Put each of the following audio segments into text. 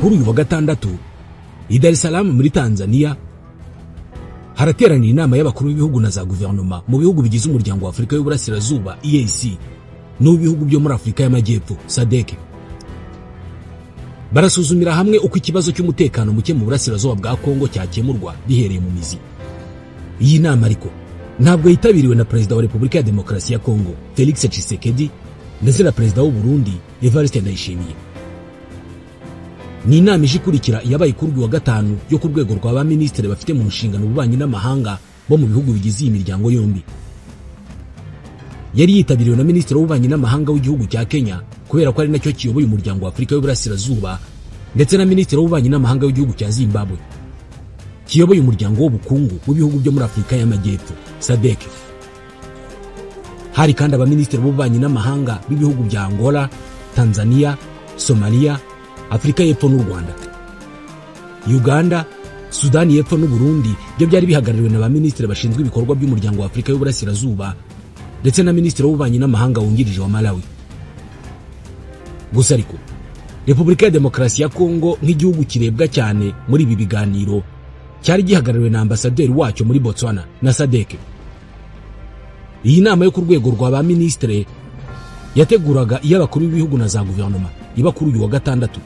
kuri uyu wa gatandatu i Dar es Salaam muri Tanzania harateranira inama y'abakuru b'ibihugu na za guverinoma mu bihugu bigize umuryango wa Afrika y'Uburasirazuba EAC n'ibihugu byo muri Afrika y'Amajyepfo SADC. Barasuzumira hamwe uko ikibazo cy'umutekano muke mu burasirazuba bwa Kongo cyakemurwa bihereye mu mizi. Iyi nama ariko ntabwo yitabiriwe na Perezida wa Repubulika ya Demokarasi ya Kongo Felix Tshisekedi ndetse na Perezida w'u Burundi Evariste Ndayishimiye. Ni inama ikurikira yabaye kuri wa gatanu yo ku rwego rwa ba ministre bafite mu nshingano ububanyi n'amahanga bo mu bihugu bigize iyi miryango yombi. Yari yitabiriwe na Ministre w'ububanyi n'amahanga w'igihugu cya Kenya kubera ko ari nacyo kiyoboye umuryango wa Afrika y'Uburasirazuba ndetse na Ministre w'ububanyi n'amahanga w'igihugu cya Zimbabwe kiyoboye umuryango w'ubukungu w'ibihugu byo muri Afrika y'Amajyepfo SADC. Hari kandi abaministre b'ububanyi n'amahanga b'ibihugu bya Angola, Tanzania, Somalia, Afrika y'Epfo n'u Rwanda. Uganda, Sudani y'Epfo n'u Burundi byo byari bihagarariwe na ba ministre bashinzwe ibikorwa by'umuryango wa Afrika y'Uburasirazuba ndetse na ministre w'ububanyi n'amahanga wungirije wa Malawi. Gusa ariko Repubulika ya Demokarasi ya Kongo nk'igihugu kirebwa cyane muri ibi biganiro cyari gihagarariwe na ambasaderi wacyo muri Botswana na SADC. Iyi nama yo ku rwego rwa ba ministre yateguraga iy'abakuru b'ibihugu na za guverinoma iba kuri uyu wa gatandatu.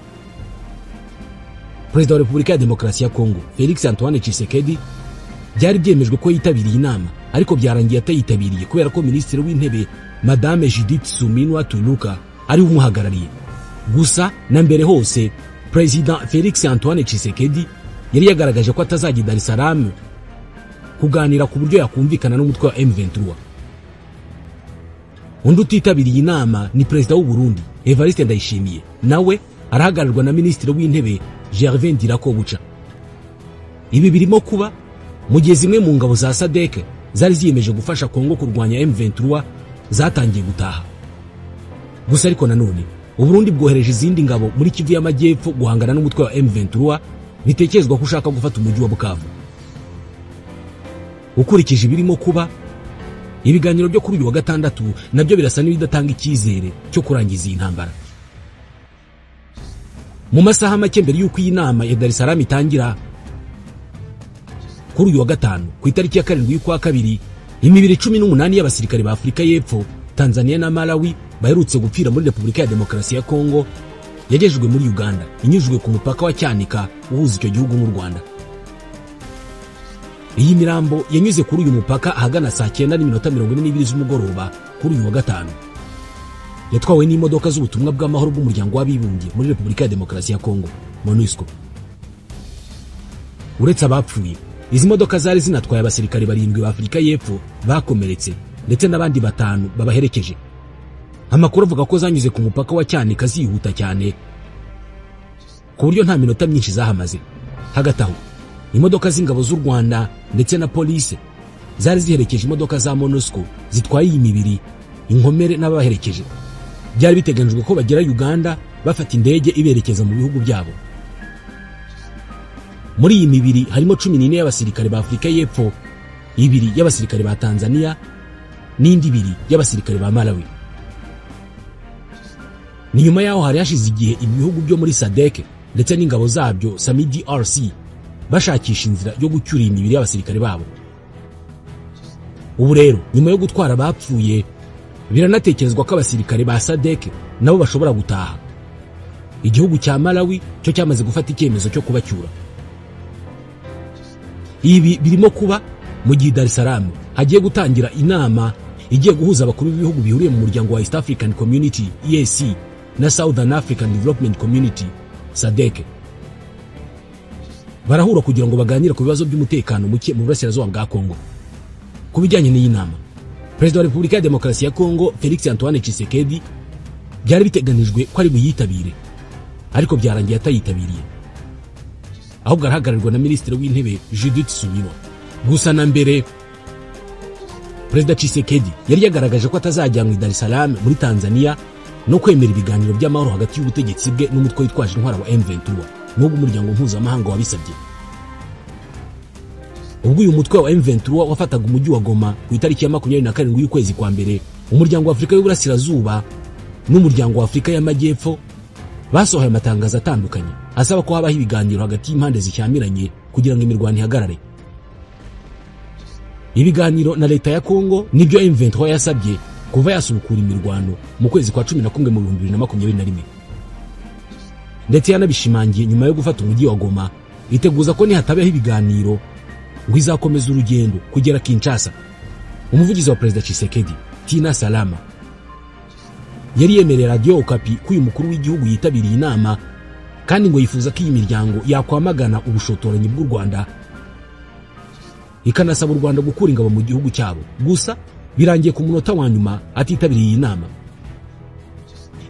Perezida wa Repubulika ya Demokarasi ya Kongo Felix Antoine Tshisekedi byari byemejwe ko yitabiriye inama ariko byarangiye atayitabiriye kubera ko Minisitiri w'Intebe Madame Judith Suminwa Tuluka ari umuhagarariye. Gusa na mbere hose President Felix Antoine Tshisekedi yari yagaragaje ko atazajya Dar es Salaam kuganira ku buryo yakumvikana n'umutwe wa M23. Undi utitabiriye inama ni Perezida w'u Burundi Evariste Ndayishimiye, nawe arahagararirwa na Minisitiri w'Intebe Gervais Ndirakobuca. Ibi birimo kuba mu gihe zimwe mu ngabo za SADC zari ziyemeje gufasha Kongo kurwanya M23 zatangiye gutaha. Gusa ariko nanone u Burundi bwohereje izindi ngabo muri Kivu y'Amajyepfo guhangana n'umutwe wa M23 bitekerezwa ko ushaka gufata umujyi wa Bukavu. Ukurikije ibirimo kuba ibiganiro byo kuri uyu wa gatandatu nabyo birasa n'ibidatanga icyizere cyo kurangiza iyi ntambara. Mu masaha make mbere y'uko iyi nama ya Dar es Salaam itangira kuri uyu wa gatanu ku itariki ya 7 y'ukwa kabiri, imibiri 18 y'abasirikare ba Afrika y'Epfo, Tanzania na Malawi baherutse gupfira muri Repubulika ya Demokarasi ya Kongo yagejejwe muri Uganda inyujwe ku mupaka wa Cyanika uhuza icyo gihugu n'u Rwanda. Iyi mirambo yanyuze kuri uyu mupaka ahagana saa 9:42 z'umugoroba kuri uyu wa gatanu. Yatwawe n'imodoka z'ubutumwa bw'amahoro bw'umuryango w'abibumbye muri Repubulika ya Demokarasi ya Kongo MONUSCO. Uretse abapfuye, izi modoka zari zinatwaye abasirikare 7 ba Afrika y'Epfo bakomeretse ndetse n'abandi 5 babaherekeje. Amakuru avuga ko zanyuze ku mupaka wa Cyanika zihuta cyane ku buryo nta minota myinshi zahamaze. Hagati aho imodoka z'ingabo z'u Rwanda ndetse na police zari ziherekeje imodoka za MONUSCO zitwaye iyi mibiri, inkomere n'abaherekeje. Byari biteganijwe ko bagera Uganda bafata indege iberekeza mu bihugu byabo. Muri iyi mibiri harimo 14 y'abasirikare ba Afrika y'Epfo, 2 y'abasirikare ba Tanzania n'indi 2 y'abasirikare ba Malawi. Ni nyuma yaho hari hashize igihe ibihugu byo muri SADC ndetse n'ingabo zabyo SAMIDRC bashakisha inzira yo gucyura imibiri y'abasirikare babo. Ubu rero nyuma yo gutwara abapfuye biranatekerezwa ko abasirikare ba SADC nabo bashobora gutaha. Igihugu cya Malawi cyo cyamaze gufata icyemezo cyo kubacyura. Ibi birimo kuba mu gihe Dar es Salaam hagiye gutangira inama igiye guhuza abakuru b'ibihugu bihuriye mu muryango wa East African Community EAC na Southern African Development Community SADC. Barahura kugira ngo baganire ku bibazo by'umutekano muke mu burasirazuba bwa Kongo. Ku bijyanye n'iyi nama, Perezida wa Repubulika ya Demokarasi ya Kongo Felix Antoine Tshisekedi byari biteganijwe ko ari buyitabire, ariko byarangiye atayitabiriye. Ahubwo arahagararirwa na Minisitiri w'Intebe Judith Suminwa. Gusa na mbere Perezida Tshisekedi yari yagaragaje ko atazajyanwa i Dar es Salaam muri Tanzania no kwemera ibiganiro by'amahoro hagati y'ubutegetsi bwe n'umutwe witwaje intwara wa M23 n'ubwo umuryango mpuzamahanga wabisabye. Ubwo uyu mutwe wa M23 wafataga umujyi wa Goma ku itariki ya 27 y'ukwezi kwa mbere, umuryango wa Afrika y'Uburasirazuba n'umuryango wa Afrika y'Amajyepfo basohoye amatangazo atandukanye asaba ko habaho ibiganiro hagati y'impande zishyamiranye kugira ngo imirwano ihagarare. Ibiganiro na leta ya Kongo nibyo M23 yasabye kuva yasubukura imirwano mu kwezi kwa 11 mu 2021, ndetse yanabishimangiye nyuma yo gufata umujyi wa Goma, iteguza ko nihatabaho ibiganiro ngo izakomeza urugendo kugera Kinshasa. Umuvugizi wa Perezida Tshisekedi, Tina Salama, yari yemerera Radio Okapi ko uyu mukuru w'igihugu yitabiriye inama, kandi ngo yifuza ko iyi miryango yakwamagana ubushotoranyi bw'u Rwanda, ikanasaba u Rwanda gukura ingabo mu gihugu cyabo. Gusa birangiye ku munota wa nyuma atitabiriye iyi nama.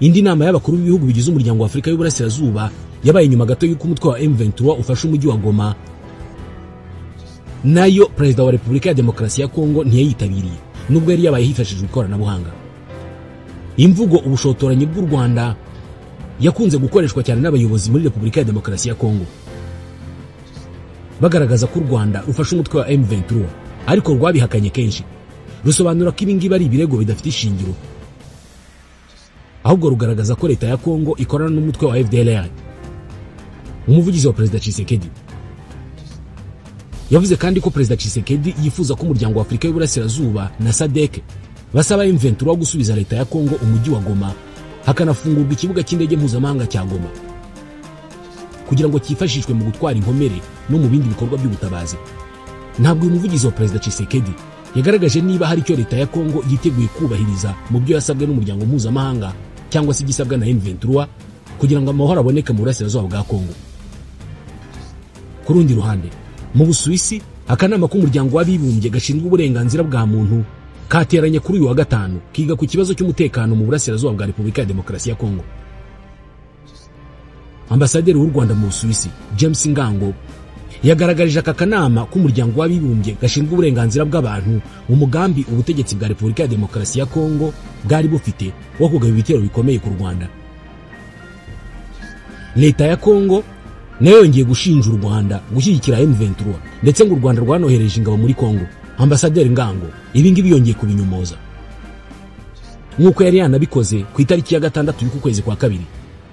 Indi nama y'abakuru b'ibihugu bigize umuryango wa Afurika y'Uburasirazuba yabaye nyuma gato y'uko umutwe wa M23 ufashe umujyi wa Goma, nayo Perezida wa Repubulika ya Demokarasi ya Kongo ntiyayitabiriye, nubwo yari yabaye hifashishijwe ikoranabuhanga. Imvugo ubushotoranyi bw'u Rwanda yakunze gukoreshwa cyane n'abayobozi muri Repubulika ya Demokarasi ya Kongo, bagaragaza ko u Rwanda rufashe umutwe wa M23, ariko rwabihakanye kenshi, rusobanura ko ibingibi ari ibirego bidafite ishingiro, ahubwo rugaragaza ko leta ya Kongo ikorana n'umutwe wa FDLR. Umuvugizi wa Perezida Tshisekedi yavuze kandi ko Perezida Tshisekedi yifuza ko umuryango wa Afurika y'Uburasirazuba na SADC basaba M23 gusubiza leta ya Kongo umujyi wa Goma, hakanafungurwa ikibuga cy'indege mpuzamahanga cya Goma kugira ngo cyifashishwe mu gutwara inkomere no mu bindi bikorwa by'ubutabazi. Ntabwo uyu muvugizi wa Perezida Tshisekedi yagaragaje niba hari icyo leta ya Kongo yiteguye kubahiriza mu byo yasabwe n'umuryango mpuzamahanga cyangwa se igisabwa na M23 kugira ngo amahoro aboneke mu burasirazuba bwa Kongo. Ku rundi ruhande, mu Busuwisi, akanama k'umuryango w'abibumbye gashinzwe uburenganzira bwa muntu kateranye kuri uyu wa gatanu kiga ku kibazo cy'umutekano mu burasirazuba bwa Repubulika ya Demokarasi ya Kongo. Ambasaderi w'u Rwanda mu Busuwisi, James Ngango, yagaragarije aka kanama k'umuryango w'abibumbye gashinzwe uburenganzira bw'abantu mu mugambi ubutegetsi bwa Repubulika ya Demokarasi ya Kongo bwari bufite wo kugaba ibitero bikomeye ku Rwanda. Leta ya Kongo nayo yongeye gushinja u Rwanda gushyigikira M23, ndetse ngo u Rwanda rwanohereje ingabo muri Kongo. Ambasaderi Ngango ibingibi yongeye kubinyomoza, nk'uko yari yanabikoze ku itariki ya 6 y'uku kwezi kwa kabiri.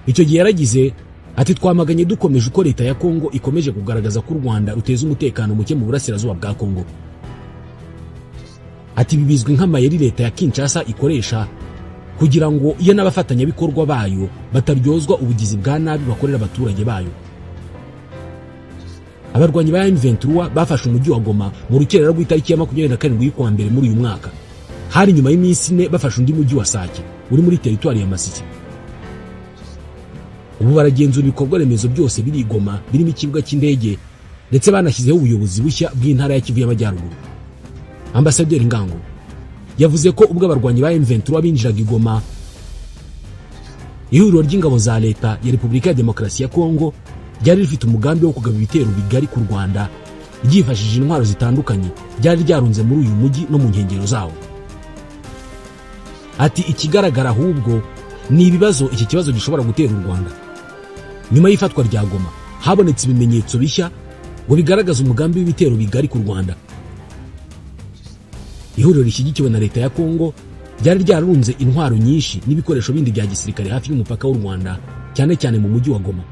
Icyo gihe yaragize ati, twamaganye dukomeje uko leta ya Kongo ikomeje kugaragaza ko u Rwanda ruteza umutekano muke mu burasirazuba bwa Kongo. Ati, bibizwi nk'amayeri leta ya Kinshasa ikoresha kugira ngo iyo n'abafatanyabikorwa bayo bataryozwa ubugizi bwa nabi bakorera abaturage bayo. Abarwanyi ba M23 bafashe umujyi wa Goma mu rukerera rw'itariki ya 27 y'ukwa mbere muri uyu mwaka. Hari nyuma y'iminsi 4 bafashe undi mujyi wa Sake uri muri teritwari ya Masisi. Ubu baragenzura ibikorwa remezo byose biri i Goma, birimo ikibuga cy'indege, ndetse banashyizeho ubuyobozi bushya bw'intara ya Kivu y'Amajyaruguru. Ambasaderi Ngango yavuze ko ubwo abarwanyi ba M23 binjiraga i Goma, ihuriro ry'ingabo za leta ya Repubulika ya Demokarasi ya Kongo ryari rifite umugambi wo kugaba ibitero bigari ku Rwanda ryifashishije intwaro zitandukanye byari ryarunze muri uyu mujyi no mu nkengero zawo. Ati, ikigaragara ahubwo ni ibibazo iki kibazo gishobora gutera u Rwanda. Nyuma y'ifatwa rya Goma habonetse ibimenyetso bishya ngo bigaragaza umugambi w'ibitero bigari ku Rwanda. Ihuriro rishyigikiwe na leta ya Kongo ryari ryarunze intwaro nyinshi n'ibikoresho bindi bya gisirikare hafi y'umupaka w'u Rwanda, cyane cyane mu mujyi wa Goma.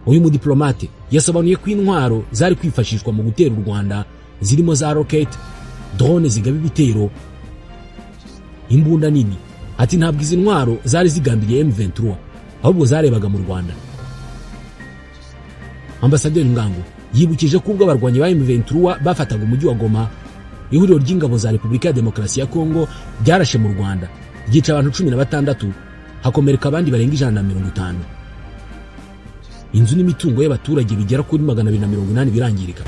Uyu mudiplomate yasobanuye ko intwaro zari kwifashishwa mu gutera u Rwanda zirimo za rocket, drone zigaba ibitero, imbunda nini. Ati, ntabwo izi ntwaro zari zigambiriye M23, ahubwo zarebaga mu Rwanda. Ambasaderi Ngango yibukije ko ubwo abarwanyi ba M23 bafataga umujyi wa Goma, ihuriro ry'ingabo za Repubulika ya Demokarasi ya Kongo byarashe mu Rwanda, ryica abantu 16, hakomereka abandi barenga 150. Inzu n'imitungo y'abaturage bigera kuri 280 birangirika.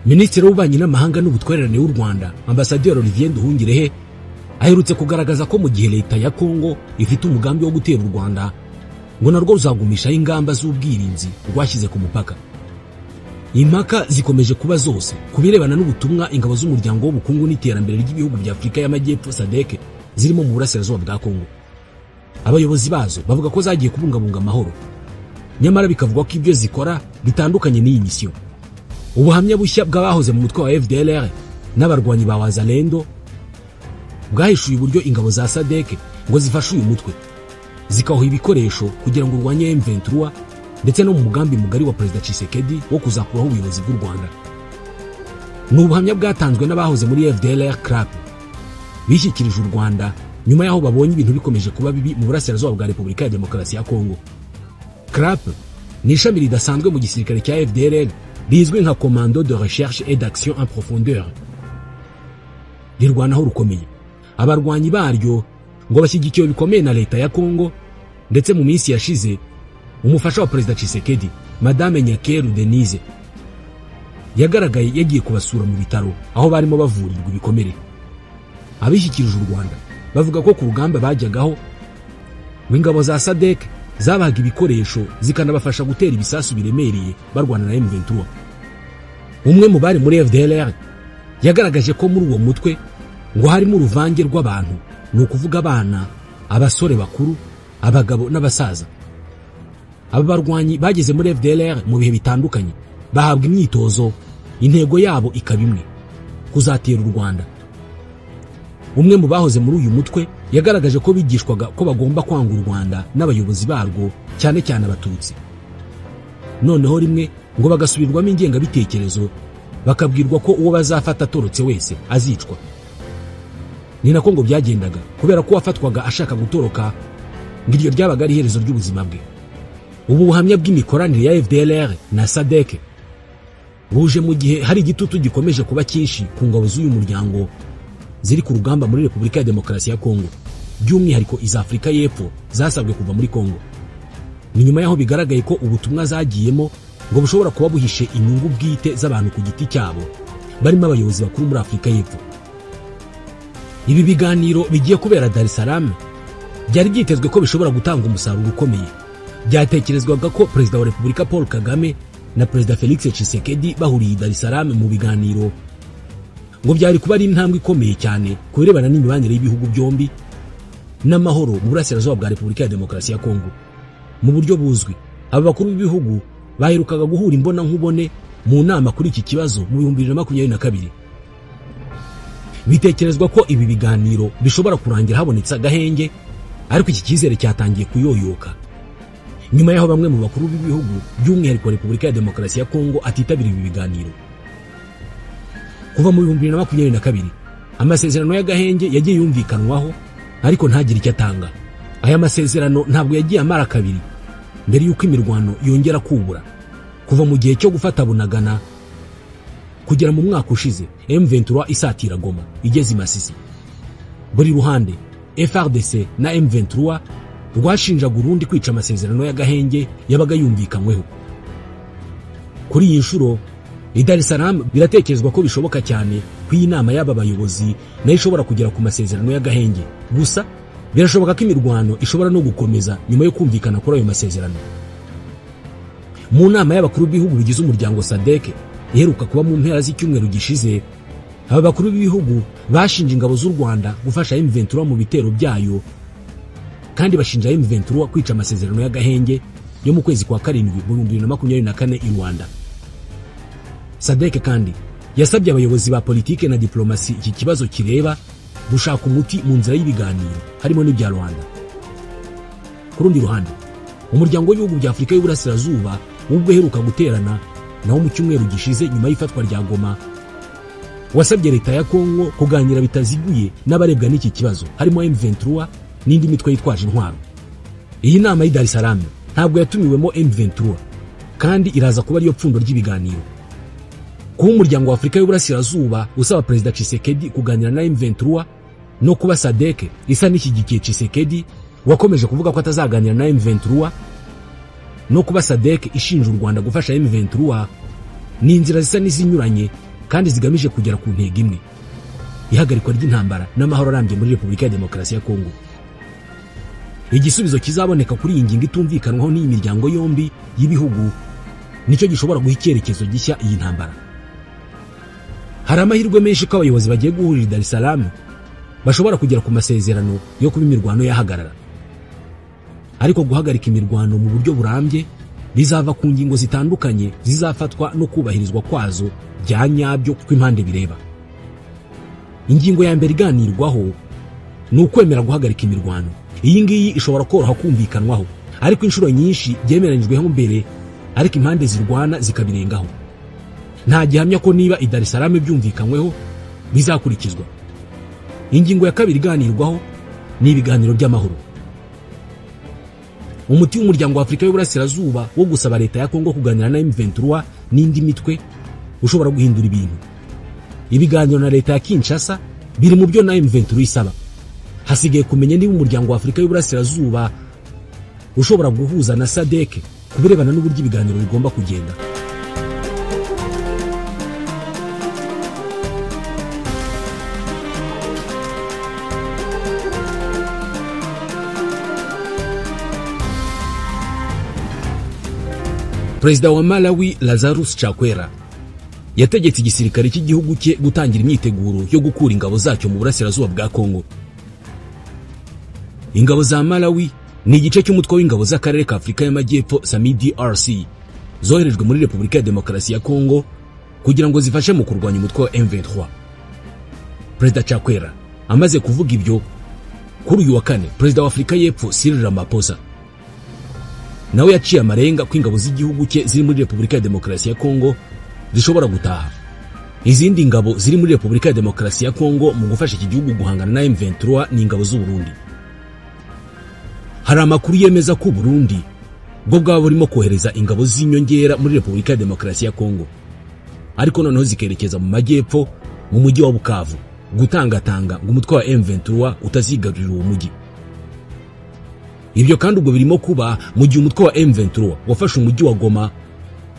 Minisitiri w'ububanyi n'amahanga n'ubutwererane w'u Rwanda, Ambasaderi Olivier Nduhungirehe, aherutse kugaragaza ko mu gihe leta ya Kongo ifite umugambi wo gutera u Rwanda, ngo narwo ruzagumishaho ingamba z'ubwirinzi rwashyize ku mupaka. Impaka zikomeje kuba zose kubirebana n'ubutumwa ingabo z'umuryango w'ubukungu n'iterambere ry'ibihugu bya Afurika y'Amajyepfo SADC zirimo mu burasirazuba bwa Kongo. Abayobozi bazo bavuga ko zagiye kubungabunga amahoro, nyamara bikavuga ko ibyo zikora bitandukanye n'iyi misiyo. Ubuhamya bushya bw'abahoze mu mutwe wa FDLR n'abarwanyi ba Wazalendo bwahishuye uburyo ingabo za SADC ngo zifashe uyu mutwe zikaho ibikoresho kugira ngo urwanye M23 ndetse no mu mugambi mugari wa Perezida Tshisekedi wo kuzakuraho ubuyobozi bw'u Rwanda. Ni ubuhamya bwatanzwe n'abahoze muri FDLR CRAP bishyikirije u Rwanda nyuma yaho babonye ibintu bikomeje kuba bibi mu burasirazuba bwa Repubulika ya Demokarasi ya Kongo. CRAP ni ishami ridasanzwe mu gisirikare cya FDLR rizwi nka Commando de Recherche et d'Action en Profondeur. Rirwanaho rukomeye. Abarwanyi baryo ngo bashyigikiwe bikomeye na leta ya Kongo, ndetse mu minsi yashize umufasha wa Perezida Tshisekedi Madame Nyakeru Denise yagaragaye yagiye kubasura mu bitaro aho barimo bavurirwa ibikomere. Abishyikirije u Rwanda bavuga ko ku rugamba bajyagaho w'ingabo za SADC zabaga ibikoresho zikanabafasha gutera ibisasu biremereye barwana na M23. Umwe mu bari muri FDLR yagaragaje ko muri uwo mutwe ngo harimo uruvange rw'abantu, ni ukuvuga abana, abasore bakuru, abagabo n'abasaza. Aba barwanyi bageze muri FDLR mu bihe bitandukanye, bahabwa imyitozo, intego yabo ikaba imwe: kuzatera u Rwanda. Umwe mu bahoze muri uyu mutwe yagaragaje ko bigishwaga ko bagomba kwanga u Rwanda n'abayobozi barwo, cyane cyane abatutsi. Noneho rimwe ngo bagasubirwamo ingengabitekerezo, bakabwirwa ko uwo bazafata atorotse wese azicwa. Ni nako ngo byagendaga, kubera ko wafatwaga ashaka gutoroka ngo iryo ryabaga ari iherezo ry'ubuzima bwe. Ubu buhamya bw'imikoranire ya FDLR na SADC buje mu gihe hari igitutu gikomeje kuba cyinshi ku ngabo z'uyu muryango ziri ku rugamba muri Repubulika ya Demokarasi ya Kongo, by'umwihariko iza Afurika y'Epfo zasabwe kuva muri Kongo. Ni nyuma yaho bigaragaye ko ubutumwa zagiyemo ngo bushobora kuba buhishe inyungu bwite z'abantu ku giti cyabo, barimo abayobozi bakuru muri Afurika y'Epfo. Ibi biganiro bigiye kubera Dar es Salaam byari byitezwe ko bishobora gutanga umusaruro ukomeye. Byatekerezwaga ko Perezida wa Repubulika Paul Kagame na Perezida Felix Tshisekedi bahuriye Dar es Salaam mu biganiro ngo byari kuba ari intambwe ikomeye cyane ku birebana n'imibanire y'ibihugu byombi n'amahoro mu burasirazuba bwa Repubulika ya Demokarasi ya Kongo. Mu buryo buzwi, aba bakuru b'ibihugu baherukaga guhura imbona nkubone mu nama kuri iki kibazo mu 2022. Bitekerezwa ko ibi biganiro bishobora kurangira habonetse agahenge, ariko iki cyizere cyatangiye kuyoyoka nyuma yaho bamwe mu bakuru b'ibihugu by'umwihariko Repubulika ya Demokarasi ya Kongo atitabira ibi biganiro. Kuva mu 2022 amasezerano y'agahenge yagiye yumvikanwaho, ariko ntagire icyo atanga. Aya masezerano ntabwo yagiye amara kabiri mbere y'uko imirwano yongera kubura. Kuva mu gihe cyo gufata Bunagana kugera mu mwaka ushize, M23 isatira Goma igeze Masisi. Buri ruhande FARDC na M23 rwashinja Burundi kwica amasezerano y'agahenge yabaga yumvikanyweho. Kuri iyi nshuro i Dar es Salaam biratekerezwa ko bishoboka cyane ko iyi nama y'aba bayobozi nayo ishobora kugera ku masezerano y'agahenge. Gusa birashoboka ko imirwano ishobora no gukomeza nyuma yo kumvikana kuri ayo masezerano. Mu nama y'abakuru b'ibihugu bigize umuryango SADC iheruka kuba mu mpera z'icyumweru gishize, aba bakuru b'ibihugu bashinje ingabo z'u Rwanda gufasha M23 mu bitero byayo, kandi bashinja M23 kwica amasezerano y'agahenge yo mu kwezi kwa karindwi mu 2024 i Rwanda. SADC kandi yasabye abayobozi ba politike na diplomasi iki kibazo kireba gushaka umuti mu nzira y'ibiganiro harimo n'ibya Rwanda. Ku rundi ruhande, umuryango w'ibihugu bya Afurika y'Uburasirazuba ubwo heruka guterana naho mu cyumweru gishize nyuma y'ifatwa rya Goma, wasabye leta ya Kongo kuganira bitaziguye n'abarebwa n'iki kibazo harimo M23 n'indi mitwe yitwaje intwaro. Iyi nama y'i Dar es Salaam ntabwo yatumiwemo M23, kandi iraza kuba ariyo pfundo ry'ibiganiro. Kuba umuryango wa Afurika y'Uburasirazuba usaba Perezida Tshisekedi kuganira na M23 no kuba SADC isa n'ishyigikiye Tshisekedi wakomeje kuvuga ko atazaganira na M23 no kuba SADC ishinja u Rwanda gufasha M23 ni inzira zisa n'izinyuranye kandi zigamije kugera ku ntego imwe: ihagarikwa ry'intambara n'amahoro arambye muri Repubulika ya Demokarasi ya Kongo. Igisubizo kizaboneka kuri iyi ngingo itumvikanwaho n'iyi miryango yombi y'ibihugu nicyo gishobora guha icyerekezo gishya iyi ntambara. Hari amahirwe menshi ko abayobozi bagiye guhurira Dar es Salaam bashobora kugera ku masezerano yo kuba imirwano yahagarara. Ariko guhagarika imirwano mu buryo burambye bizava ku ngingo zitandukanye zizafatwa no kubahirizwa kwazo bya nyabyo kw'impande bireba. Ingingo ya mbere iganirwaho ni ukwemera guhagarika imirwano. Iyi ngiyi ishobora koroha kumvikanwaho, ariko inshuro nyinshi byemeranyijweho mbere, ariko impande zirwana zikabirengaho. Nta gihamya ko niba i Dar es Salaam byumvikanyweho bizakurikizwa. Ingingo ya kabiri iganirwaho ni ibiganiro by'amahoro. Umuti w'umuryango wa Afurika y'Uburasirazuba wo gusaba leta ya Kongo kuganira na M23 n'indi mitwe ushobora guhindura ibintu. Ibiganiro na leta ya Kinshasa biri mu byo na M23 isaba. Hasigaye kumenya niba umuryango wa Afurika y'Uburasirazuba ushobora guhuza na SADC kubirebana n'uburyo ibiganiro bigomba kugenda. Perezida wa Malawi Lazarus Chakwera yategetse igisirikare cy'igihugu cye gutangira imyiteguro yo gukura ingabo zacyo mu burasirazuba bwa Kongo. Ingabo za Malawi ni igice cy'umutwe w'ingabo z'akarere ka Afurika y'Amajyepfo SAMIDRC zoherejwe muri Repubulika ya Demokarasi ya Kongo kugira ngo zifashe mu kurwanya umutwe wa M23. Perezida Chakwera amaze kuvuga ibyo kuri uyu wa kane, Perezida wa Afurika y'Epfo Cyril Ramaphosa nawe yaciye amarenga ko ingabo z'igihugu cye ziri muri Repubulika ya Demokarasi ya Kongo zishobora gutaha. Izindi ngabo ziri muri Repubulika ya Demokarasi ya Kongo mu gufasha iki gihugu guhangana na M23 ni ingabo z'u Burundi. Hari amakuru yemeza ko Burundi bwo bwaba burimo kohereza ingabo z'inyongera muri Repubulika ya Demokarasi ya Kongo, ariko noneho zikerekeza mu majyepfo mu mujyi wa Bukavu gutangatanga ngo umutwe wa M23 utazigarurira uwo mujyi. Ibyo kandi ubwo birimo kuba mu gihe umutwe wa M23 wafashe umujyi wa Goma,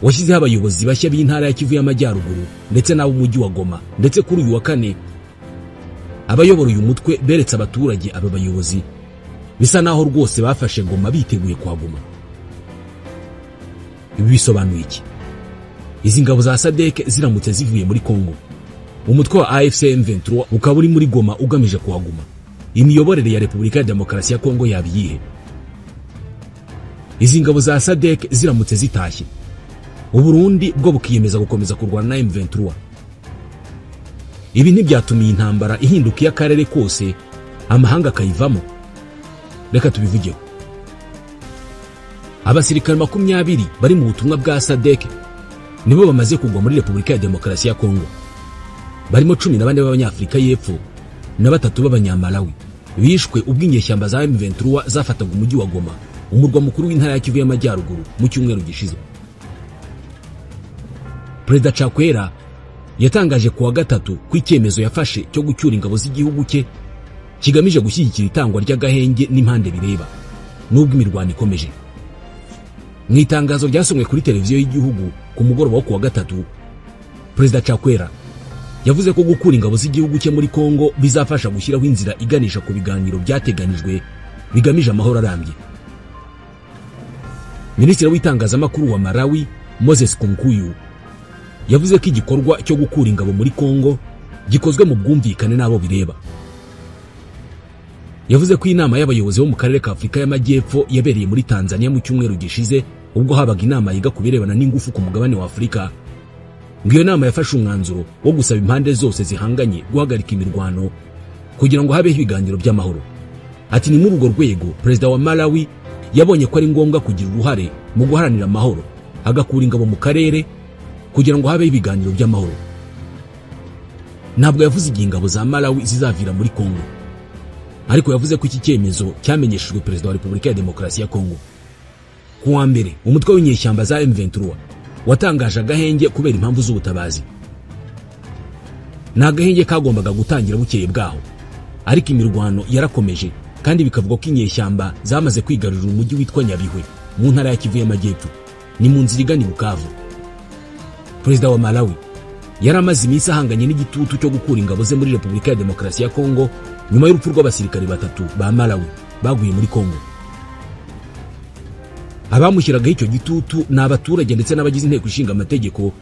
washyizeho abayobozi bashya b'intara ya Kivu y'Amajyaruguru ndetse n'abo umujyi wa Goma. Ndetse kuri uyu wa kane abayobora uyu mutwe beretse abaturage aba bayobozi bisa naho rwose bafashe Goma biteguye kuhaguma. Ibi bisobanuye iki? Izi ngabo za SADC ziramutse zivuye muri Kongo, umutwe wa AFC M23 ukaba uri muri Goma ugamije kuhaguma, imiyoborere ya Repubulika ya Demokarasi ya Kongo yabiyihe? Izi ngabo za SADC ziramutse zitashye, Uburundi bwo bukiyemeza gukomeza kurwana na M23. Ibi ntibyatumiye intambara ihinduka y'akarere kose amahanga kayivamo. Reka tubivugeho. Abasirikare 20 bari mu butumwa bwa SADC nibo bamaze kugwa muri Repubulika ya Demokarasi ya Kongo. Barimo 14 b'Abanyafurika y'Epfo na 3 b'Abanyamalawi bishwe ubw'inyeshyamba za M23 zafataga umujyi wa Goma, umurwa mukuru w'intara ya Kivu y'Amajyaruguru, mu cyumweru gishize. Perezida Chakwera yatangaje kuwa gatatu ko icyemezo yafashe cyo gucyura ingabo z'igihugu cye kigamije gushyigikira itangwa ry'agahenge n'impande bireba nubwo imirwano ikomeje. Mu itangazo ryasomwe kuri televiziyo y'igihugu ku mugoroba wo kuwa gatatu, Perezida Chakwera yavuze ko gukura ingabo z'igihugu cye muri Kongo bizafasha gushyiraho inzira iganisha ku biganiro byateganijwe bigamije amahoro arambye. Minisitiri w'itangazamakuru wa Malawi Moses Kumkuyu yavuze ko igikorwa cyo gukura ingabo muri Kongo gikozwe mu bwumvikane n'abo bireba. Yavuze ko inama y'abayobozi bo mu karere ka Afurika y'Amajyepfo yabereye muri Tanzania mu cyumweru gishize, ubwo habaga inama yiga kubirebana n'ingufu ku mugabane wa Afurika. Ngiyo nama yafashe umwanzuro wo gusaba impande zose zihanganye guhagarika imirwano kugira ngo habeho ibiganiro by'amahoro. Ati ni muri urwo rwego Perezida wa Malawi yabonye ko ari ngombwa kugira uruhare mu guharanira amahoro, agakura ingabo mu karere kugira ngo habeho ibiganiro by'amahoro. Ntabwo yavuze igihe ingabo za Malawi zizavira muri Kongo, ariko yavuze ko iki cyemezo cyamenyeshejwe Perezida wa Repubulika ya Demokarasi ya Kongo. Kuwa mbere umutwe w'inyeshyamba za M23 watangaje agahenge kubera impamvu z'ubutabazi. Nta gahenge kagombaga gutangira bukeye bwaho, ariko imirwano yarakomeje kandi bikavuga ko inyeshyamba zamaze kwigarurira umujyi witwa Nyabihwe mu ntara ya Kivu y'Amajyepfo, ni mu nzira igana Bukavu. Perezida wa Malawi yaramaze iminsi ahanganye n'igitutu cyo gukura ingabo ze muri Repubulika ya Demokarasi ya Kongo nyuma y'urupfu rw'abasirikare 3 ba Malawi baguye muri Kongo. Abamushyiragaho icyo gitutu ni abaturage ndetse n'abagize inteko ishinga amategeko,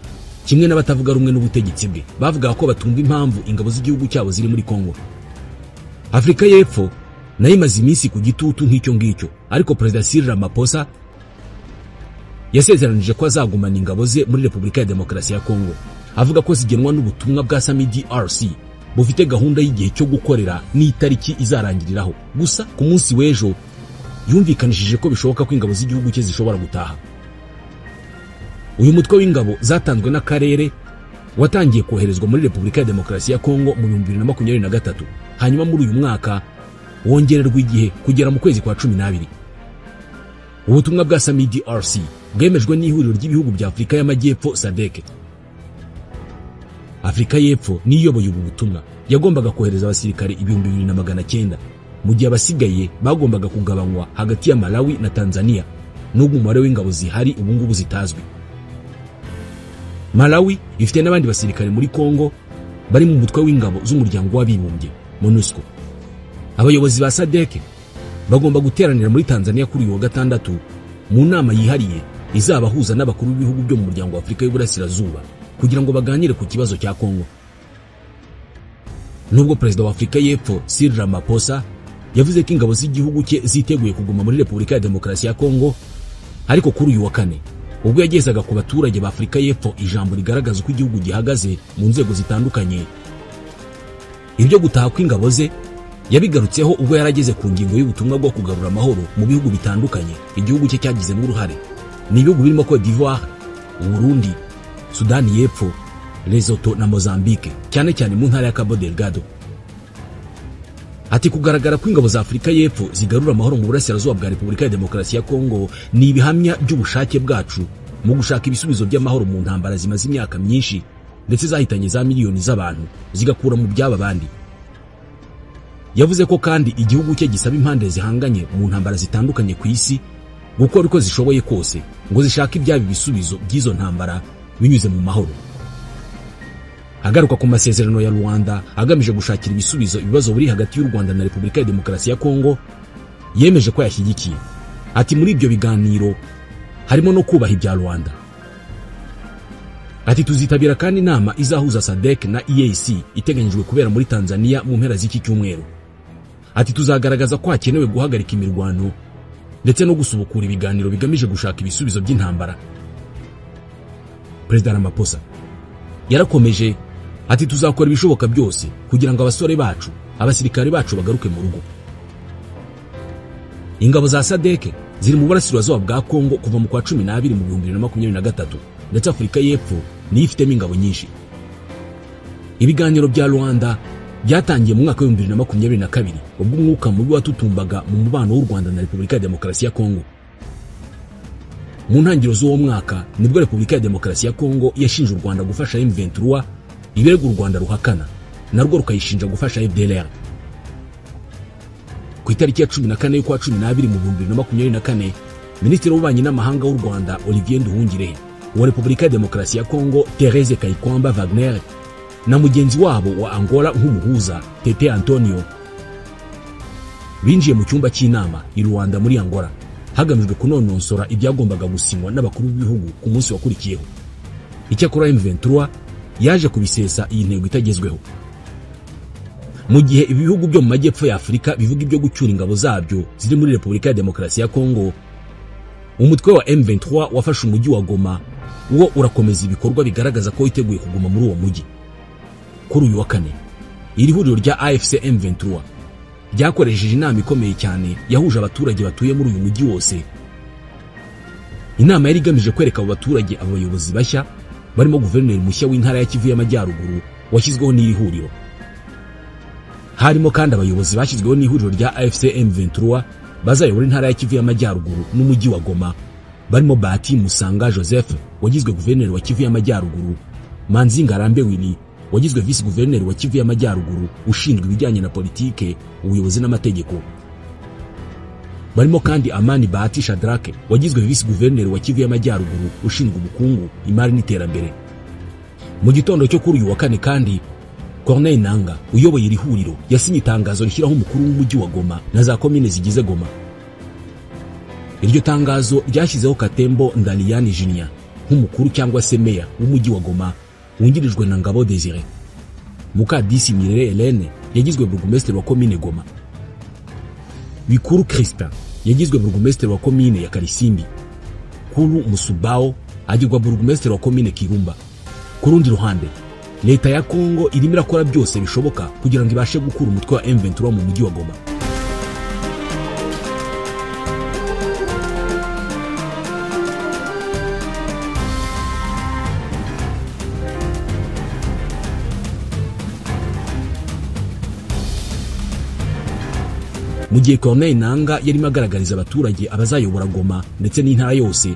kimwe n'abatavuga rumwe n'ubutegetsi bwe, bavuga ko batumva impamvu ingabo z'igihugu cyabo ziri muri Kongo. Afurika y'Epfo nayo imaze iminsi ku gitutu nk'icyo ngicyo, ariko Perezida Cyril Ramaphosa yasezeranije ko azagumana ingabo ze muri Repubulika ya Demokarasi ya Kongo, avuga ko zigenwa n'ubutumwa bwa SAMI DRC bufite gahunda y'igihe cyo gukorera n'itariki izarangiriraho. Gusa ku munsi w'ejo yumvikanishije ko bishoboka ko ingabo z'igihugu cye zishobora gutaha. Uyu mutwe w'ingabo zatanzwe n'akarere watangiye koherezwa muri Repubulika ya Demokarasi ya Kongo mu 2023, hanyuma muri uyu mwaka wongererwa igihe kugera mu kwezi kwa 12. Ubutumwa bwa SAMI DRC bwemejwe n'ihuriro ry'ibihugu bya Afrika y'Amajyepfo SADC. Afrika y'Epfo niyoboye ubu butumwa yagombaga kohereza abasirikare 2900, mu gihe abasigaye bagombaga kugabanywa hagati ya Malawi na Tanzania, n'ubwo umubare w'ingabo zihari ubu ngubu zitazwi. Malawi ifite n'abandi basirikare muri Kongo bari mu mutwe w'ingabo z'umuryango w'abibumbye MONUSCO. Abayobozi ba SADC bagomba guteranira muri Tanzania kuri uyu wa gatandatu mu nama yihariye izabahuza n'abakuru b'ibihugu byo mu muryango wa Afrika y'Uburasirazuba kugira ngo baganire ku kibazo cya Kongo. Nubwo Perezida wa Afrika y'Epfo Cyril Ramaphosa yavuze ko ingabo z'igihugu cye ziteguye kuguma muri Repubulika ya Demokarasi ya Kongo, ariko kuri uyu wa kane ubwo yagezaga ku baturage ba Afrika y'Epfo ijambo rigaragaza uko igihugu gihagaze mu nzego zitandukanye, ibyo gutaha kw'ingabo ze yabigarutseho ubwo yarageze ku ngingo y'ubutumwa bwo kugarura amahoro mu bihugu bitandukanye igihugu cye cyagizemo uruhare. Ni ibihugu birimo Cote d'Ivoire, Burundi, Sudani y'Epfo, Lesotho na Mozambique, cyane cyane mu ntara ya Cabo Delgado. Ati kugaragara kw'ingabo za Afrika y'Epfo zigarura amahoro mu burasirazuba bwa Repubulika ya Demokarasi ya Kongo ni ibihamya by'ubushake bwacu mu gushaka ibisubizo by'amahoro mu ntambara zimaze imyaka myinshi ndetse zahitanye za miliyoni z'abantu zigakura mu byaba bandi. Yavuze ko kandi igihugu cye gisaba impande zihanganye mu ntambara zitandukanye ku isi gukora uko zishoboye kose ngo zishake ibyaba ibisubizo by'izo ntambara binyuze mu mahoro. Agaruka ku masezerano ya Rwanda agamije gushakira ibisubizo ibibazo biri hagati y'u Rwanda na Repubulika ya Demokarasi ya Kongo, yemeje ko yashyigikiye. Ati muri ibyo biganiro harimo no kubaha ibya Rwanda. Ati tuzitabira kandi inama izahuza SADC na EAC iteganyijwe kubera muri Tanzania mu mpera z'iki cyumweru. Ati tuzagaragaza ko hakenewe guhagarika imirwano ndetse no gusubukura ibiganiro bigamije gushaka ibisubizo by'intambara. Perezida Ramaphosa yarakomeje ati tuzakora ibishoboka byose kugira ngo abasore bacu, abasirikare bacu bagaruke mu rugo. Ingabo za SADC ziri mu burasirazuba bwa Kongo kuva mu kwa 12 mu 2023, ndetse Afrika y'Epfo niyo ifitemo ingabo nyinshi. Ibiganiro bya Rwanda byatangiye mu mwaka wa 2022 ubwo umwuka mubi watutumbaga mu mubano w'u Rwanda na Repubulika ya Demokarasi ya Kongo. Mu ntangiriro z'uwo mwaka nibwo Repubulika ya Demokarasi ya Kongo yashinje u Rwanda gufasha M23, ibirego u Rwanda ruhakana, narwo rukayishinja gufasha FDLR. Ku itariki ya 14 y'ukwa 12 mu 2024, Minisitiri w'Ububanyi n'Amahanga w'u Rwanda Olivier Nduhungirehe, wa Repubulika ya Demokarasi ya Kongo Therese Kayikwamba Wagner na mugenzi wabo wa Angola nk'umuhuza Tete Antonio binjiye mu cyumba cy'inama i Rwanda muri Angola hagamijwe kunononsora ibyagombaga gusinywa n'abakuru b'ibihugu ku munsi wakurikiyeho. Icyakora M23 yaje kubisesa iyi ntego itagezweho. Mu gihe ibihugu byo mu majyepfo ya Afrika bivuga ibyo gucyura ingabo zabyo ziri muri Repubulika ya Demokarasi ya Kongo, umutwe wa M23 wafashe umujyi wa Goma wo urakomeza ibikorwa bigaragaza ko witeguye kuguma muri uwo mujyi. Kuri uyu wa kane iri huriro rya AFC M23 ryakoresheje inama ikomeye cyane yahuje abaturage batuye muri uyu mujyi wose. Inama yari igamije kwereka abo baturage abayobozi bashya barimo guverineri mushya w'intara ya Kivu y'Amajyaruguru washyizweho n'iri huriro. Harimo kandi abayobozi bashyizweho n'ihuriro rya AFC M23 bazayobora intara ya Kivu y'Amajyaruguru n'umujyi wa Goma, barimo Bahati Musanga Joseph wagizwe guverineri wa Kivu y'Amajyaruguru, Manzi Ngarambe Willy wagizwe vice guverineri wa Kivu y'Amajyaruguru ushinzwe ibijyanye na politike, ubuyobozi n'amategeko. Barimo kandi Amani Bahati Shadrake wagizwe vice guverineri wa Kivu y'Amajyaruguru ushinzwe ubukungu, imari n'iterambere. Mu gitondo cyo kuri uyu wa kane kandi Corneille Nangaa uyoboye iri huriro yasinye itangazo rishyiraho umukuru w'umujyi wa Goma na za komine zigize Goma. Iryo tangazo ryashyizeho Katembo Ndaliyani Junior nk'umukuru cyangwa se meya w'umujyi wa Goma wungirijwe na Ngabo Desire. Mukadisi Mirere Helene yagizwe burugumesitiri wa komine Goma. Bikuru Crispin yagizwe burugumesitiri wa komine ya Karisimbi. Kuru Musubao agirwa burugumesitiri wa komine Kirumba. Ku rundi ruhande, leta ya Kongo irimo irakora byose bishoboka kugira ngo ibashe gukura umutwe wa M23 mu mujyi wa Goma. Mu gihe Corneille Nangaa yarimo agaragariza abaturage abazayobora Goma ndetse n'intara yose,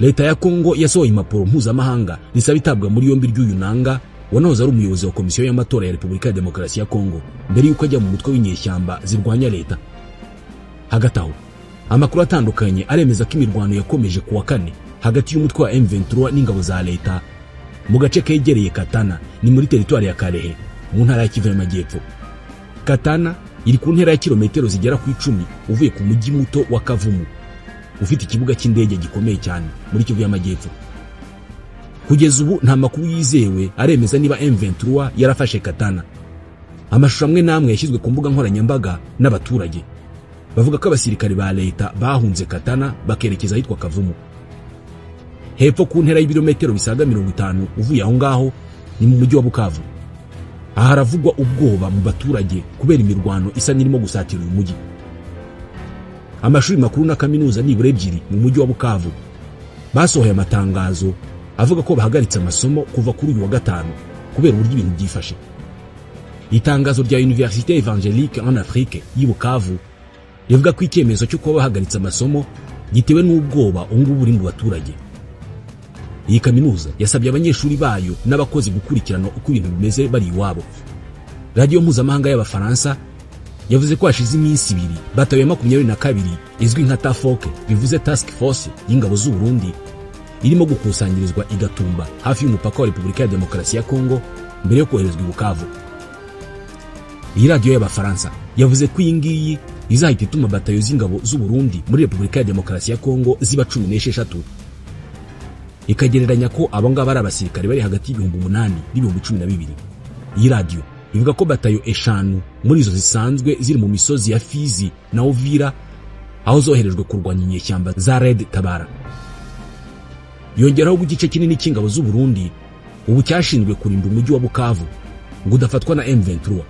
leta ya Kongo yasohoye impapuro mpuzamahanga risaba itabwa muri yombi ry'uyu Nangaa wanahoze ari umuyobozi wa komisiyo y'amatora ya Repubulika ya Demokarasi ya Kongo mbere yuko ajya mu mutwe w'inyeshyamba zirwanya leta. Hagati aho, amakuru atandukanye aremeza ko imirwano yakomeje kuwa kane hagati y'umutwe wa M23 n'ingabo za leta mu gace kegereye Katana, ni muri teritwari ya Kalehe mu ntara ya Kivu y'Amajyepfo. Katana iri ku ntera ya kilometero zigera ku 10 uvuye ku mujyi muto wa Kavumu, ufite ikibuga cy'indege gikomeye cyane muri Kivu y'Amajyepfo. Kugeza ubu nta makuru yizewe aremeza niba M23 yarafashe Katana. Amashusho amwe namwe yashyizwe ku mbuga nkoranyambaga n'abaturage bavuga ko abasirikare ba leta bahunze Katana bakerekeza ahitwa Kavumu. Hepfo ku ntera y'ibirometero bisaga 50 uvuye aho ngaho ni mu mujyi wa Bukavu. Aha haravugwa ubwoba mu baturage kubera imirwano isa n'irimo gusatira uyu mujyi. Amashuri makuru na kaminuza nibura 2 mu mujyi wa Bukavu basohoye amatangazo avuga ko bahagaritse amasomo kuva kuri uyu wa gatanu kubera uburyo ibintu byifashe. Itangazo rya Université Évangélique en Afrique y'i Bukavu rivuga ko icyemezo cyo kuba bahagaritse amasomo gitewe n'ubwoba ngubu buri mu baturage. Iyi kaminuza yasabye abanyeshuri bayo n'abakozi gukurikirana uko ibintu bimeze bari iwabo. Radio mpuzamahanga y'Abafaransa yavuze ko hashize iminsi 2 batayo ya 22 izwi nka TAFOC, bivuze Task Force y'ingabo z'u Burundi, irimo gukusanyirizwa igatumba hafi y'umupaka wa Repubulika ya Demokarasi ya Kongo mbere yo koherezwa i Bukavu. Iyi radio y'Abafaransa yavuze ko iyi ngiyi izahita ituma batayo z'ingabo z'u Burundi muri Repubulika ya Demokarasi ya Kongo ziba 16, ikagereranya ko abangaba ari abasirikare bari hagati y'8,000 n'12,000. Iyi radio ivuga ko batayo 5 muri izo zisanzwe ziri mu misozi ya Fizi na Uvira aho zoherejwe kurwanya inyeshyamba za Red Tabara. Yongeraho igice kinini cy'ingabo z'u Burundi ubu cyashinzwe kurinda umujyi wa Bukavu ngo udafatwa na M23.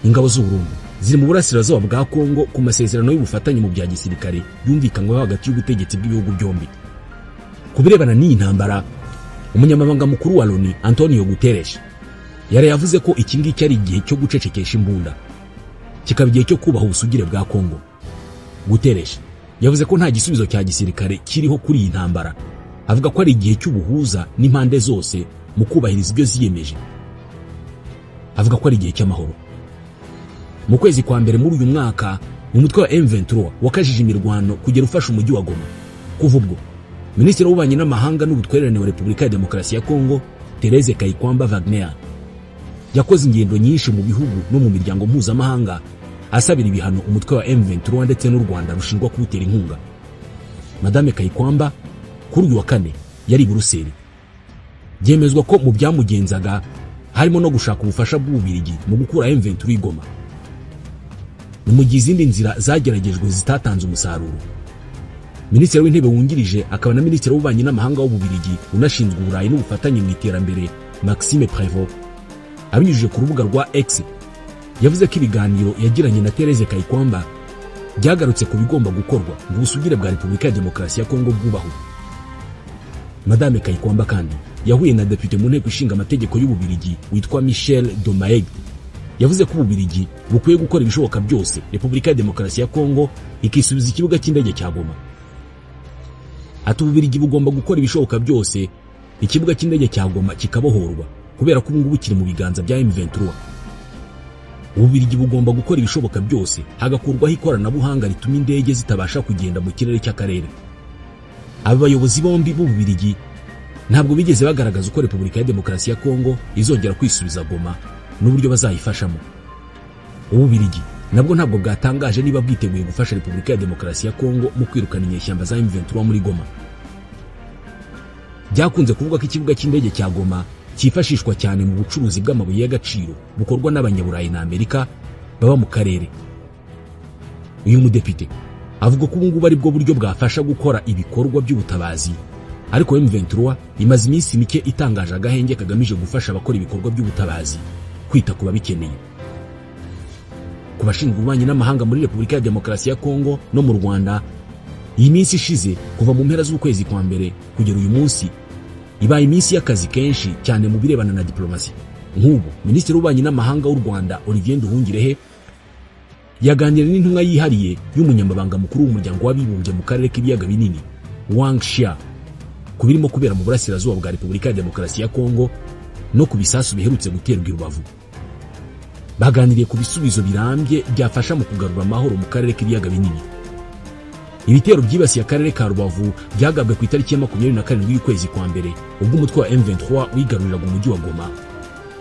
Ingabo z'u Burundi ziri mu burasirazuba bwa Kongo ku masezerano y'ubufatanye mu bya gisirikare yumvikanyweho hagati y'ubutegetsi bw'ibihugu byombi. Kubirebana n'iyi ntambara, umunyamabanga mukuru wa Loni Antonio Guterres yari yavuze ko iki ngiki ari igihe cyo gucecekesha imbunda, kikaba igihe cyo kubaha ubusugire bwa Kongo. Guterres yavuze ko nta gisubizo cya gisirikare kiriho kuri iyi ntambara, avuga ko ari igihe cy'ubuhuza n'impande zose mu kubahiriza ibyo ziyemeje. Avuga ko ari igihe cy'amahoro. Mu kwezi kwa mbere muri uyu mwaka, umutwe wa M23 wakajije imirwano kugera ufasha umujyi wa Goma. Kuva ubwo, Minisitiri w'Ububanyi n'Amahanga n'Ubutwererane wa Repubulika ya Demokarasi ya Kongo, Thérèse Kayikwamba Wagner, yakoze ingendo nyinshi mu bihugu no mu miryango mpuzamahanga asabira ibihano umutwe wa M23 ndetse n'u Rwanda rushinjwa kuwutera inkunga. Madame Kayikwamba kuri uyu wa kane yari i Buruseli. Byemezwa ko mu byamugenzaga harimo no gushaka ubufasha bw'Ububiligi mu gukura M23 i Goma. Mu gihe izindi nzira zageragejwe zitatanze umusaruro, Minisitiri w'Intebe wungirije akaba na Minisitiri w'Ububanyi n'Amahanga w'Ububiligi unashinzwe uburayi n'ubufatanye mu iterambere, Maxime Prévost, abinyujije ku rubuga rwa X, yavuze ko ibiganiro yagiranye na Thérèse Kayikwamba byagarutse ku bigomba gukorwa ngo ubusugire bwa Repubulika ya Demokarasi ya Kongo bwubahwe. Madame Kayikwamba kandi yahuye na Depite mu nteko ishinga amategeko y'Ububiligi witwa Michel Domaeg. Yavuze ko Ububiligi bukwiye gukora ibishoboka byose Repubulika ya Demokarasi ya Kongo ikisubiza ikibuga cy'indege cya Goma. Ati Ububiligi bugomba gukora ibishoboka byose ikibuga cy'indege cya Goma kikabohorwa kubera ko ubungubu kiri mu biganza bya M23. Ububiligi bugomba gukora ibishoboka byose hagakurwaho ikoranabuhanga rituma indege zitabasha kugenda mu kirere cy'akarere. Aba bayobozi bombi b'Ububiligi ntabwo bigeze bagaragaza uko Repubulika ya Demokarasi ya Kongo izongera kwisubiza Goma n'uburyo bazayifashamo. Ububiligi nabwo ntabwo bwatangaje niba bwiteguye gufasha Repubulika ya Demokarasi ya Kongo mu kwirukana inyeshyamba za M23 muri Goma. Byakunze kuvuga ko ikibuga cy'indege cya Goma cyifashishwa cyane mu bucuruzi bw'amabuye y'agaciro bukorwa n'abanyaburayi na Amerika baba mu karere. Uyu mudepite avuga ko ubu ngubu ari bwo buryo bwafasha gukora ibikorwa by'ubutabazi, ariko M23 imaze iminsi mike itangaje agahenge kagamije gufasha abakora ibikorwa by'ubutabazi kwita ku babikeneye. Ku bashinzwe ububanyi n'amahanga muri Repubulika ya Demokarasi ya Kongo no mu Rwanda, iyi minsi ishize kuva mu mpera z'ukwezi kwa mbere kugera uyu munsi ibaye iminsi y'akazi kenshi cyane mu birebana na diplomasi. Nk'ubu Minisitiri w'Ububanyi n'Amahanga w'u Rwanda Olivier Nduhungirehe yaganiriye n'intumwa yihariye y'umunyamabanga mukuru w'umuryango w'abibumbye mu karere k'ibiyaga binini Wang Xia ku birimo kubera mu burasirazuba bwa Repubulika ya Demokarasi ya Kongo no ku bisasu biherutse guterwa i Rubavu. Baganiriye ku bisubizo birambye byafasha mu kugarura amahoro mu karere k'ibiyaga binini. Ibitero byibasiye akarere ka Rubavu byagabwe ku itariki ya 27 y'ukwezi kwa mbere ubwo umutwe wa M23 wigaruriraga umujyi wa Goma.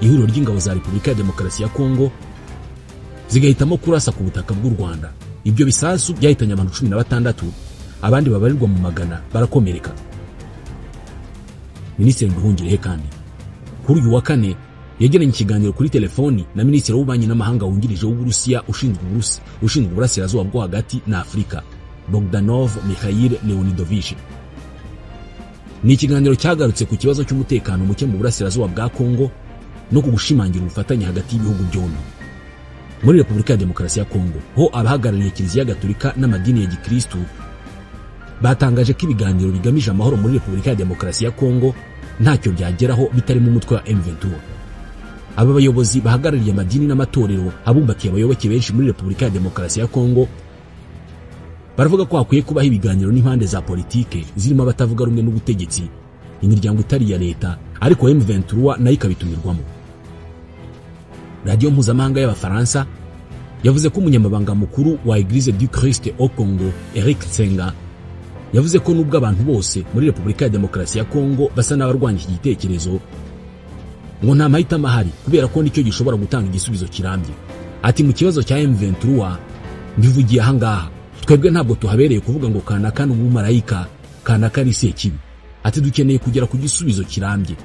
Ihuriro ry'ingabo za Repubulika ya Demokarasi ya Kongo zigahitamo kurasa ku butaka bw'u Rwanda. Ibyo bisasu byahitanye abantu 16, abandi babarirwa mu magana barakomereka. Minisitiri Nduhungirehe kandi kuri uyu wa kane yegeranye ikiganiro kuri telefoni na Minisitiri w'Ububanyi n'Amahanga wungirije w'Uburusiya ushinzwe uburasirazuba bwo hagati na Afurika, Bogdanov Mikhail Leonidovich. Ni ikiganiro cyagarutse ku kibazo cy'umutekano muke mu burasirazuba bwa Kongo no kugushimangira ubufatanye hagati y'ibihugu byombi. Muri Repubulika ya Demokarasi ya Kongo ho abahagarariye Kiliziya Gatolika n'amadini ya Gikristo batangaje ko ibiganiro bigamije amahoro muri Repubulika ya Demokarasi ya Kongo ntacyo byageraho bitari mu mutwe wa M23. Aba bayobozi bahagarariye amadini n'amatorero abumbatiye abayoboke benshi muri Repubulika ya Demokarasi ya Kongo baravuga ko hakwiye kubaho ibiganiro n'impande za politike zirimo abatavuga rumwe n'ubutegetsi, imiryango itari ya leta, ariko M23 nayo ikabitumirwamo. Radio mpuzamahanga y'Abafaransa yavuze ko umunyamabanga mukuru wa Église du Christ au Congo Eric Tsenga yavuze ko nubwo abantu bose muri Repubulika ya Demokarasi ya Kongo basa n'abarwanya iki gitekerezo, ngo nta mahitamo ahari kubera ko nicyo gishobora gutanga igisubizo kirambye. Ati mu kibazo cya M23 mbivugiye ahangaha, twebwe ntabwo tuhabereye kuvuga ngo kanaka n'umumarayika kanaka ari sekibi. Ati dukeneye kugera ku gisubizo kirambye.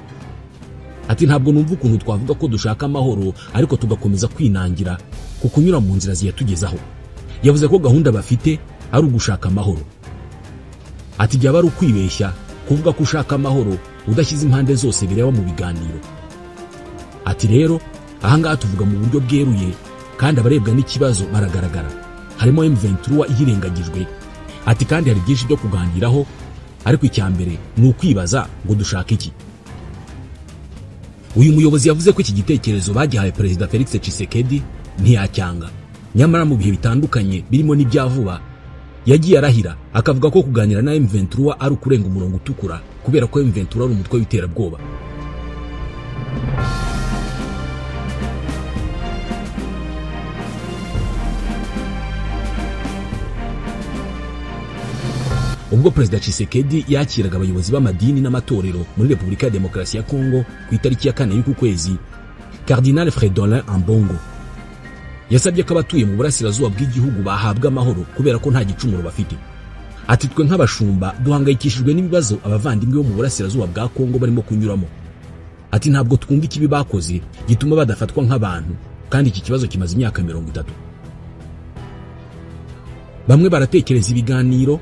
Ati ntabwo numva ukuntu twavuga ko dushaka amahoro ariko tugakomeza kwinangira ku kunyura mu nzira ziyatugezaho. Yavuze ko gahunda bafite ari ugushaka amahoro. Ati byaba ari ukwibeshya kuvuga ko ushaka amahoro udashyize impande zose bireba mu biganiro. Ati rero ahangaha tuvuga mu buryo bweruye kandi abarebwa n'ikibazo baragaragara, harimo M23 yirengagijwe. Ati kandi hari byinshi byo kuganiraho, ariko icyambere ni ukwibaza ngo dushaka iki. Uyu muyobozi yavuze ko iki gitekerezo bagihaye Perezida Felix Tshisekedi ntiyacyanga, nyamara mu bihe bitandukanye birimo n'ibyavuba yagiye arahira akavuga ko kuganira na M23 ari ukurenga umurongo utukura kubera ko M23 ari umutwe w'iterabwoba. Ubwo Perezida Tshisekedi yakiraga abayobozi b'amadini n'amatorero muri Repubulika ya Demokarasi ya Kongo ku itariki ya 4 y'uku kwezi, Cardinal Fridolin Ambongo yasabye ko abatuye mu burasirazuba bw'igihugu bahabwa amahoro kubera ko nta gicumuro bafite. Ati twe nk'abashumba duhangayikishijwe n'ibibazo abavandimwe bo mu burasirazuba bwa Kongo barimo kunyuramo. Ati ntabwo twumva ikibi bakoze gituma badafatwa nk'abantu, kandi iki kibazo kimaze imyaka 30. Bamwe baratekereza ibiganiro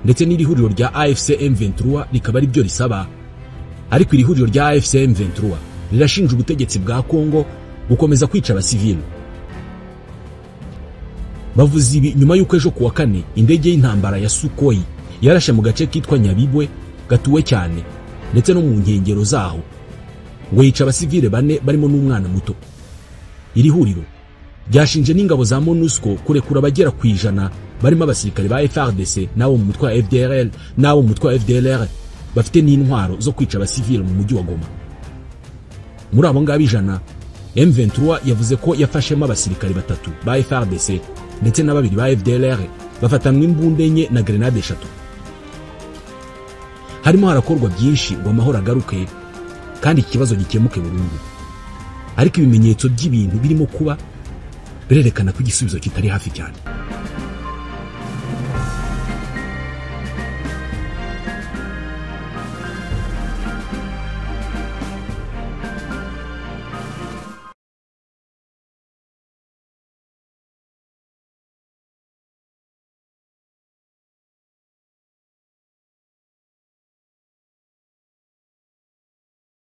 ndetse n'iri huriro rya AFC M23 rikaba ari byo risaba, ariko iri huriro rya AFC M23 rirashinja ubutegetsi bwa Kongo gukomeza kwica abasivili. Bavuze ibi nyuma y'uko ejo kuwa kane indege y'intambara ya Sukhoi yarashe mu gace kitwa Nyabibwe gatuwe cyane ndetse no mu nkengero zaho, ngo yica abasivile 4 barimo n'umwana muto. Iri huriro ryashinje n'ingabo za MONUSCO kurekura abagera ku 100 barimo abasirikare ba FARDC n'abo mu mutwe wa FDLR n'abo mu mutwe wa FDLR bafite n'intwaro zo kwica abasivile mu mujyi wa Goma. Muri abo ngabo 100, M23 yavuze ko yafashemo abasirikare 3 ba FARDC ndetse na 2 ba FDLR bafatanwe imbunda enye na grenade 3. Harimo harakorwa byinshi ngo amahoro agaruke kandi ikibazo gikemuke burundu, ariko ibimenyetso by'ibintu birimo kuba birerekana ko igisubizo kitari hafi cyane.